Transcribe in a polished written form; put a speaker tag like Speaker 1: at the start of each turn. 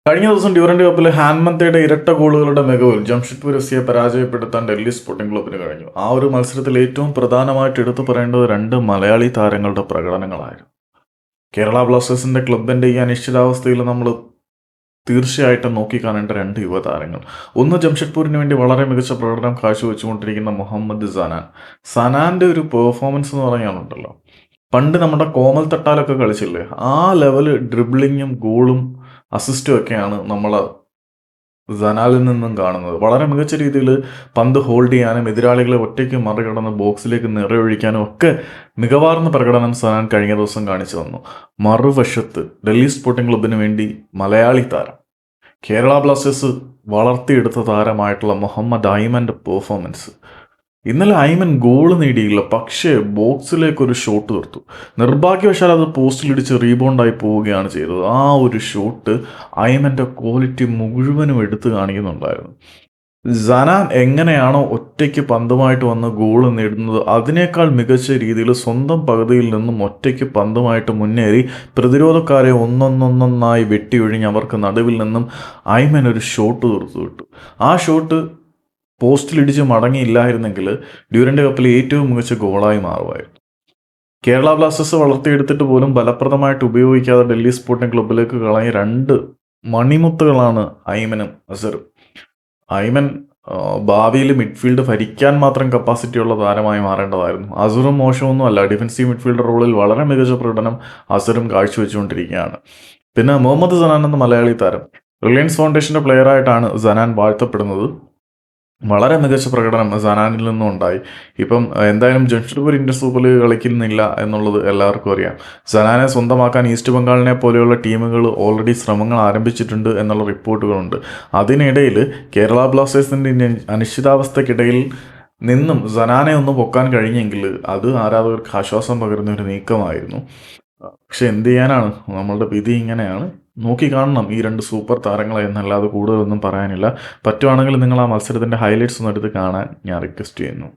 Speaker 1: കഴിഞ്ഞ ദിവസം ഡ്യൂറന്റ് കപ്പിൽ ഹാൻമന്തയുടെ ഇരട്ട ഗോളുകളുടെ മികവിൽ ജംഷഡ്പൂർ എഫ്സിയെ പരാജയപ്പെടുത്താൻ ഡൽഹി സ്പോർട്ടിംഗ് ക്ലബിന് കഴിഞ്ഞു. ആ ഒരു മത്സരത്തിൽ ഏറ്റവും പ്രധാനമായിട്ട് എടുത്തു പറയേണ്ടത് രണ്ട് മലയാളി താരങ്ങളുടെ പ്രകടനങ്ങളായിരുന്നു. കേരള ബ്ലാസ്റ്റേഴ്സിന്റെ ക്ലബിന്റെ ഈ അനിശ്ചിതാവസ്ഥയിൽ നമ്മൾ തീർച്ചയായിട്ടും നോക്കിക്കാണേണ്ട രണ്ട് യുവതാരങ്ങൾ. ഒന്ന്, ജംഷഡ്പൂരിന് വേണ്ടി വളരെ മികച്ച പ്രകടനം കാഴ്ചവെച്ചുകൊണ്ടിരിക്കുന്ന മുഹമ്മദ് സനാൻ. സനാന്റെ ഒരു പെർഫോമൻസ് എന്ന് പറയാനുണ്ടല്ലോ, പണ്ട് നമ്മുടെ കോമൽ തട്ടാലൊക്കെ കളിച്ചില്ലേ, ആ ലെവല് ഡ്രിബിളിങ്ങും ഗോളും അസിസ്റ്റും ഒക്കെയാണ് നമ്മൾ സനാലിൽ നിന്നും കാണുന്നത്. വളരെ മികച്ച രീതിയിൽ പന്ത് ഹോൾഡ് ചെയ്യാനും എതിരാളികളെ ഒറ്റയ്ക്ക് മറികടന്ന് ബോക്സിലേക്ക് നിറയൊഴിക്കാനും ഒക്കെ മികവാർന്ന പ്രകടനം സനാൻ കഴിഞ്ഞ ദിവസം കാണിച്ചു തന്നു. മറുവശത്ത് ഡൽഹി സ്പോർട്ടിംഗ് ക്ലബിന് വേണ്ടി മലയാളി താരം, കേരള ബ്ലാസ്റ്റേഴ്സ് വളർത്തിയെടുത്ത താരമായിട്ടുള്ള മുഹമ്മദ് ഐമൻ്റെ പെർഫോമൻസ്. ഇന്നലെ ഐമൻ ഗോൾ നേടിയില്ല, പക്ഷേ ബോക്സിലേക്കൊരു ഷോട്ട് തീർത്തു. നിർഭാഗ്യവശാൽ അത് പോസ്റ്റിലിടിച്ച് റീബൗണ്ടായി പോവുകയാണ് ചെയ്തത്. ആ ഒരു ഷോട്ട് ഐമൻ്റെ ക്വാളിറ്റി മുഴുവനും എടുത്തു കാണിക്കുന്നുണ്ടായിരുന്നു. സനാൻ എങ്ങനെയാണോ ഒറ്റയ്ക്ക് പന്തുമായിട്ട് വന്ന് ഗോൾ നേടുന്നത്, അതിനേക്കാൾ മികച്ച രീതിയിൽ സ്വന്തം പകുതിയിൽ നിന്നും ഒറ്റയ്ക്ക് പന്തുമായിട്ട് മുന്നേറി പ്രതിരോധക്കാരെ ഒന്നൊന്നൊന്നായി വെട്ടിയൊഴിഞ്ഞ് അവർക്ക് നടുവിൽ നിന്നും ഐമൻ ഒരു ഷോട്ട് തീർത്തു വിട്ടു. ആ ഷോട്ട് പോസ്റ്റിലിടിച്ച് മടങ്ങിയില്ലായിരുന്നെങ്കിൽ ഡ്യൂറന്റ് കപ്പിൽ ഏറ്റവും മികച്ച ഗോളായി മാറുമായിരുന്നു. കേരള ബ്ലാസ്റ്റേഴ്സ് വളർത്തിയെടുത്തിട്ട് പോലും ഫലപ്രദമായിട്ട് ഉപയോഗിക്കാതെ ഡൽഹി സ്പോർട്ടിംഗ് ക്ലബിലേക്ക് കളഞ്ഞ രണ്ട് മണിമുത്തുകളാണ് ഐമനും അസറും. ഐമൻ ഭാവിയിൽ മിഡ്ഫീൽഡ് ഭരിക്കാൻ മാത്രം കപ്പാസിറ്റിയുള്ള താരമായി മാറേണ്ടതായിരുന്നു. അസറും മോശമൊന്നും അല്ല, ഡിഫൻസീവ് മിഡ്ഫീൽഡർ റോളിൽ വളരെ മികച്ച പ്രകടനം അസറും കാഴ്ചവെച്ചുകൊണ്ടിരിക്കുകയാണ്. പിന്നെ മുഹമ്മദ് സനാൻ എന്ന മലയാളി താരം, റിലയൻസ് ഫൗണ്ടേഷൻ്റെ പ്ലെയറായിട്ടാണ് സനാൻ വാഴ്ത്തപ്പെടുന്നത്. വളരെ മികച്ച പ്രകടനം സനാനിൽ നിന്നും ഉണ്ടായി. ഇപ്പം എന്തായാലും ജംഷഡ്പൂർ ഇന്ത്യൻ സൂപ്പർ ലീഗ് കളിക്കുന്നില്ല എന്നുള്ളത് എല്ലാവർക്കും അറിയാം. സനാനെ സ്വന്തമാക്കാൻ ഈസ്റ്റ് ബംഗാളിനെ പോലെയുള്ള ടീമുകൾ ഓൾറെഡി ശ്രമങ്ങൾ ആരംഭിച്ചിട്ടുണ്ട് എന്നുള്ള റിപ്പോർട്ടുകളുണ്ട്. അതിനിടയിൽ കേരള ബ്ലാസ്റ്റേഴ്സിൻ്റെ അനിശ്ചിതാവസ്ഥയ്ക്കിടയിൽ നിന്നും സനാനെ ഒന്ന് പൊക്കാൻ കഴിഞ്ഞെങ്കിൽ അത് ആരാധകർക്ക് ആശ്വാസം പകരുന്ന ഒരു നീക്കമായിരുന്നു. പക്ഷെ എന്ത് ചെയ്യാനാണ്, നമ്മളുടെ വിധി ഇങ്ങനെയാണ്. നോക്കി കാണണം ഈ രണ്ട് സൂപ്പർ താരങ്ങളെ എന്നല്ലാതെ കൂടുതലൊന്നും പറയാനില്ല. പറ്റുവാണെങ്കിൽ നിങ്ങൾ ആ മത്സരത്തിൻ്റെ ഹൈലൈറ്റ്സ് ഒന്ന് എടുത്ത് കാണാൻ ഞാൻ റിക്വസ്റ്റ് ചെയ്യുന്നു.